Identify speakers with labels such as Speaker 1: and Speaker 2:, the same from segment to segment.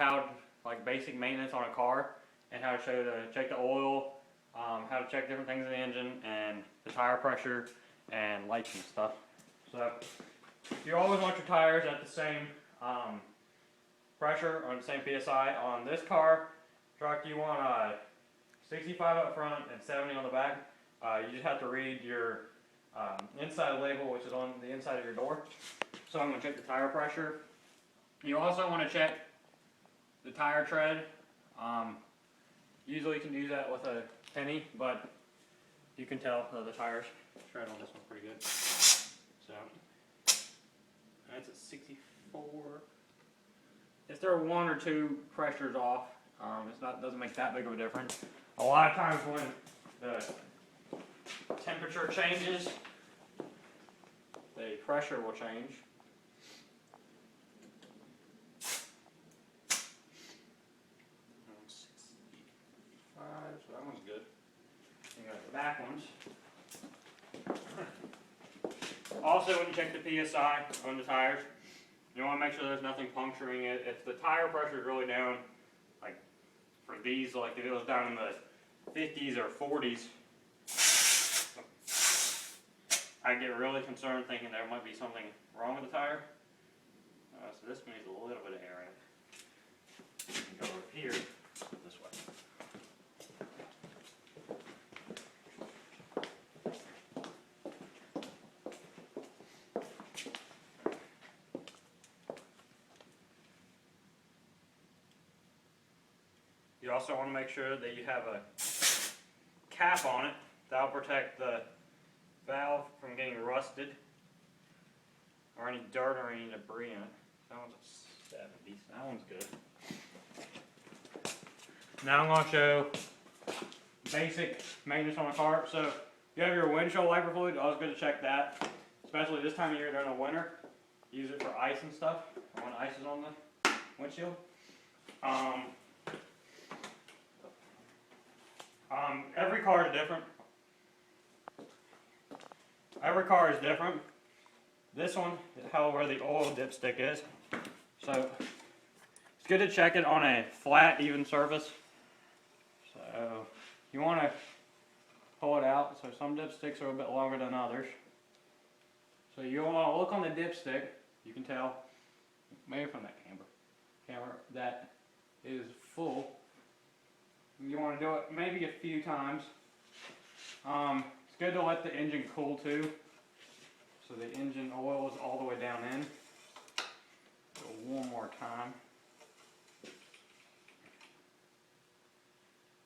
Speaker 1: how like basic maintenance on a car and how to show to check the oil, how to check different things in the engine and the tire pressure and lights and stuff. So you always want your tires at the same pressure or the same PSI. On this truck you want 65 up front and 70 on the back. You just have to read your inside label, which is on the inside of your door. So I'm going to check the tire pressure. You also want to check the tire tread. Usually you can do that with a penny, but you can tell the tires tread on this one pretty good. So that's at 64. If there are one or two pressures off, doesn't make that big of a difference. A lot of times when the temperature changes, the pressure will change. So that one's good. You got the back ones. Also, when you check the PSI on the tires, you want to make sure there's nothing puncturing it. If the tire pressure is really down, like for these, like if it was down in the 50s or 40s, I get really concerned thinking there might be something wrong with the tire. So this one needs a little bit of air in it. Go over here, this way. You also want to make sure that you have a cap on it that will protect the valve from getting rusted or any dirt or any debris in it. That one's a 70, so that one's good. Now I'm going to show basic maintenance on a car. So if you have your windshield wiper fluid, always good to check that, especially this time of year during the winter. Use it for ice and stuff when ice is on the windshield. Every car is different. Every car is different. This one is where the oil dipstick is. So it's good to check it on a flat, even surface. So you want to pull it out. So some dipsticks are a bit longer than others. So you want to look on the dipstick. You can tell, maybe from that camera, that is full. You want to do it maybe a few times. It's good to let the engine cool too, so the engine oil is all the way down in. So one more time.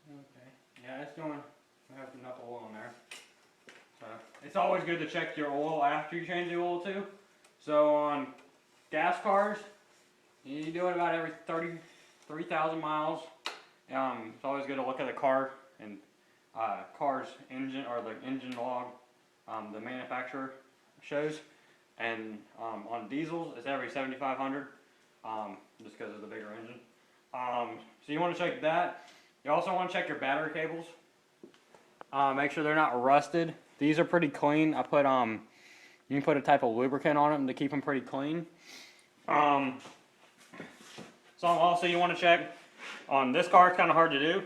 Speaker 1: Okay, yeah, it's doing, I have enough oil in there. So it's always good to check your oil after you change the oil too. So on gas cars, you do it about every 33,000 miles. It's always good to look at the car and car's engine or the engine log the manufacturer shows, and on diesels it's every 7,500 just because of the bigger engine. So you want to check that. You also want to check your battery cables. Make sure they're not rusted. These are pretty clean. I put you can put a type of lubricant on them to keep them pretty clean. So also you want to check on this car. It's kind of hard to do,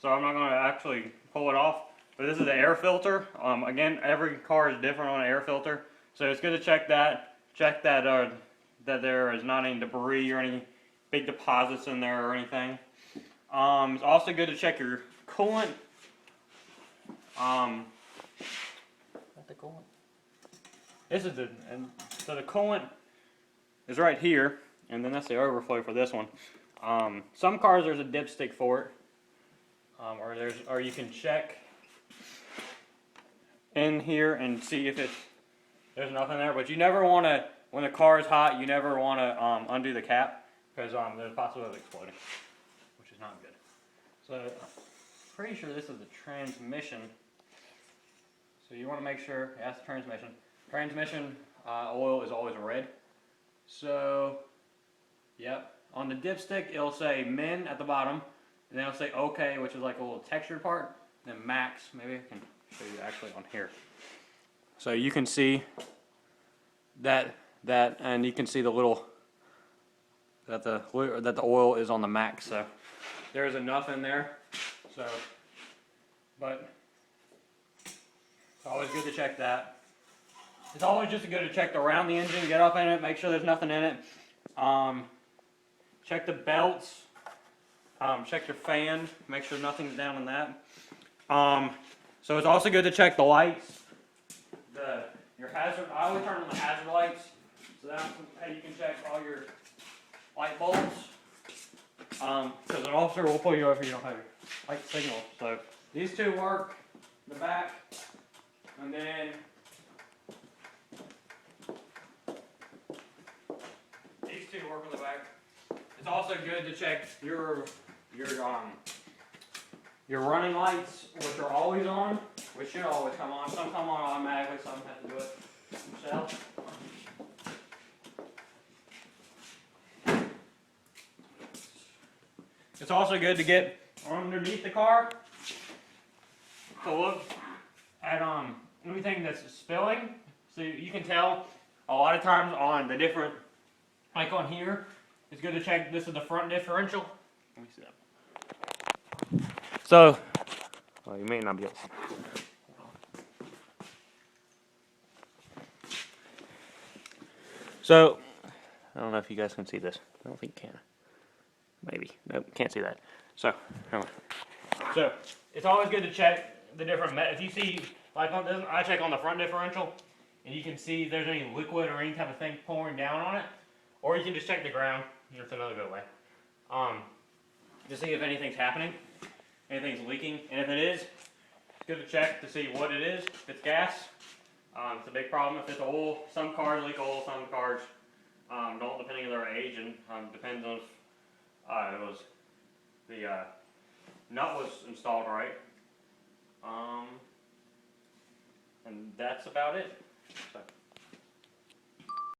Speaker 1: so I'm not going to actually pull it off. But this is the air filter. Again, every car is different on an air filter, so it's good to check that. Check that that there is not any debris or any big deposits in there or anything. It's also good to check your coolant. What's the coolant? This is so the coolant is right here, and then that's the overflow for this one. Some cars there's a dipstick for it, or you can check in here and see if there's nothing there. But you never want to, when the car is hot, you never want to undo the cap, because there's a possibility of exploding, which is not good. So I'm pretty sure this is the transmission. So you want to make sure, that's the transmission. Transmission oil is always red. So, yep. On the dipstick, it'll say min at the bottom, and then it'll say OK, which is like a little textured part. Then max, maybe I can show you actually on here. So you can see that, and you can see the that the oil is on the max. So there's enough in there. So, but it's always good to check that. It's always just good to check around the engine, get up in it, make sure there's nothing in it. Check the belts. Check your fan, make sure nothing's down in that. So it's also good to check the lights. Your hazard. I always turn on the hazard lights, so that's how you can check all your light bulbs. Because an officer will pull you over if you don't have your light signal. So these two work in the back, and then these two work in the back. It's also good to check your running lights, which are always on, which should always come on. Some come on automatically, some have to do it themselves. It's also good to get underneath the car to look at anything that's spilling. So you can tell a lot of times on the different, like on here, it's good to check. This is the front differential. Let me see that. So, well, you may not be able to see. So, I don't know if you guys can see this. I don't think you can. Maybe. Nope, can't see that. So, hold on. So, it's always good to check the different, if you see, like on this, I check on the front differential, and you can see if there's any liquid or any type of thing pouring down on it. Or you can just check the ground. That's another good way. To see if anything's happening. Anything's leaking, and if it is, it's good to check to see what it is. If it's gas, it's a big problem. If it's oil, some cars leak oil, some cars don't, depending on their age, and depends on if it was the nut was installed right. And that's about it. So.